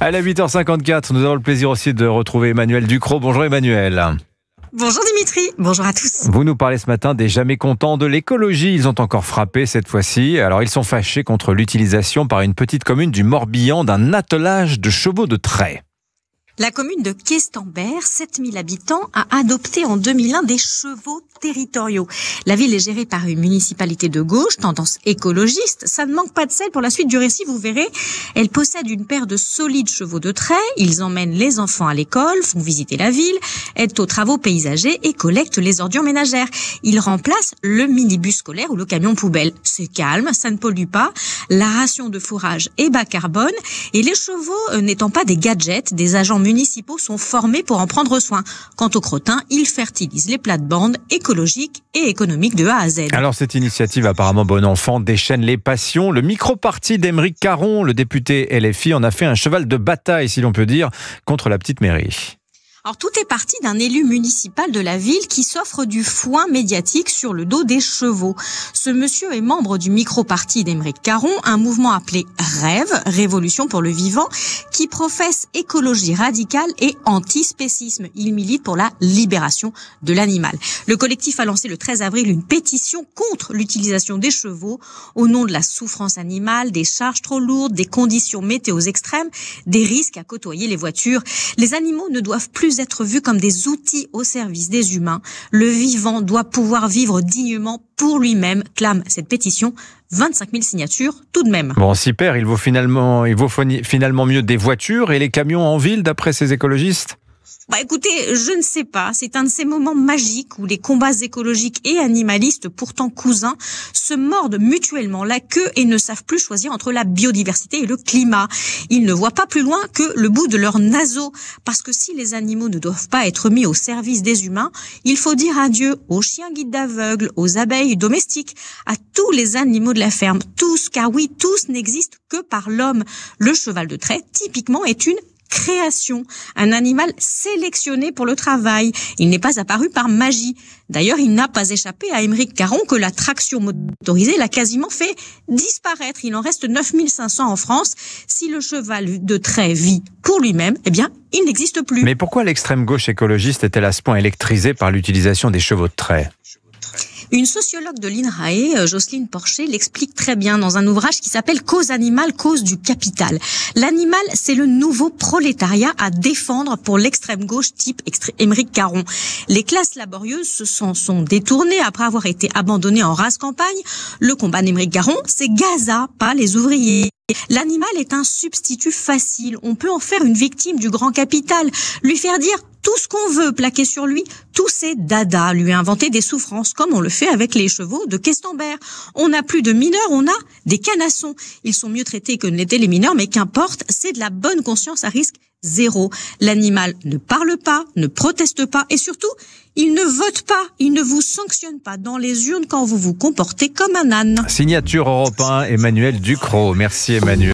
À la 8h54, nous avons le plaisir aussi de retrouver Emmanuel Ducrot. Bonjour Emmanuel. Bonjour Dimitri, bonjour à tous. Vous nous parlez ce matin des jamais contents de l'écologie. Ils ont encore frappé cette fois-ci. Alors ils sont fâchés contre l'utilisation par une petite commune du Morbihan d'un attelage de chevaux de trait. La commune de Questembert, 7000 habitants, a adopté en 2001 des chevaux territoriaux. La ville est gérée par une municipalité de gauche, tendance écologiste. Ça ne manque pas de sel pour la suite du récit, vous verrez. Elle possède une paire de solides chevaux de trait. Ils emmènent les enfants à l'école, font visiter la ville, aident aux travaux paysagers et collectent les ordures ménagères. Ils remplacent le minibus scolaire ou le camion poubelle. C'est calme, ça ne pollue pas. La ration de fourrage est bas carbone. Et les chevaux, n'étant pas des gadgets, des agents municipaux sont formés pour en prendre soin. Quant aux crottins, ils fertilisent les plates-bandes écologiques et économiques de A à Z. Alors cette initiative apparemment bon enfant déchaîne les passions. Le micro-parti d'Aymeric Caron, le député LFI, en a fait un cheval de bataille, si l'on peut dire, contre la petite mairie. Alors tout est parti d'un élu municipal de la ville qui s'offre du foin médiatique sur le dos des chevaux. Ce monsieur est membre du micro-parti d'Aymeric Caron, un mouvement appelé REV, Révolution pour le vivant, qui professe écologie radicale et antispécisme. Il milite pour la libération de l'animal. Le collectif a lancé le 13 avril une pétition contre l'utilisation des chevaux au nom de la souffrance animale, des charges trop lourdes, des conditions météo extrêmes, des risques à côtoyer les voitures. Les animaux ne doivent plus être vus comme des outils au service des humains. Le vivant doit pouvoir vivre dignement pour lui-même, clame cette pétition. 25 000 signatures tout de même. Bon, super, il vaut finalement mieux des voitures et les camions en ville, d'après ces écologistes ? Écoutez, je ne sais pas. C'est un de ces moments magiques où les combats écologiques et animalistes, pourtant cousins, se mordent mutuellement la queue et ne savent plus choisir entre la biodiversité et le climat. Ils ne voient pas plus loin que le bout de leur naseau. Parce que si les animaux ne doivent pas être mis au service des humains, il faut dire adieu aux chiens guides d'aveugles, aux abeilles domestiques, à tous les animaux de la ferme. Tous, car oui, tous n'existent que par l'homme. Le cheval de trait, typiquement, est une création, un animal sélectionné pour le travail. Il n'est pas apparu par magie. D'ailleurs, il n'a pas échappé à Aymeric Caron que la traction motorisée l'a quasiment fait disparaître. Il en reste 9500 en France. Si le cheval de trait vit pour lui-même, eh bien, il n'existe plus. Mais pourquoi l'extrême gauche écologiste est-elle à ce point électrisée par l'utilisation des chevaux de trait ? Une sociologue de l'INRAE, Jocelyne Porcher, l'explique très bien dans un ouvrage qui s'appelle « Cause animale, cause du capital ». L'animal, c'est le nouveau prolétariat à défendre pour l'extrême gauche type Aymeric Caron. Les classes laborieuses se sont détournées après avoir été abandonnées en rase campagne. Le combat d'Aymeric Caron, c'est Gaza, pas les ouvriers. L'animal est un substitut facile. On peut en faire une victime du grand capital, lui faire dire tout ce qu'on veut, plaquer sur lui tous ses dadas, lui inventer des souffrances, comme on le fait avec les chevaux de Questembert. On n'a plus de mineurs, on a des canassons. Ils sont mieux traités que ne l'étaient les mineurs, mais qu'importe, c'est de la bonne conscience à risque zéro. L'animal ne parle pas, ne proteste pas, et surtout, il ne vote pas, il ne vous sanctionne pas dans les urnes quand vous vous comportez comme un âne. Signature Europe 1, Emmanuel Ducrot. Merci Emmanuel.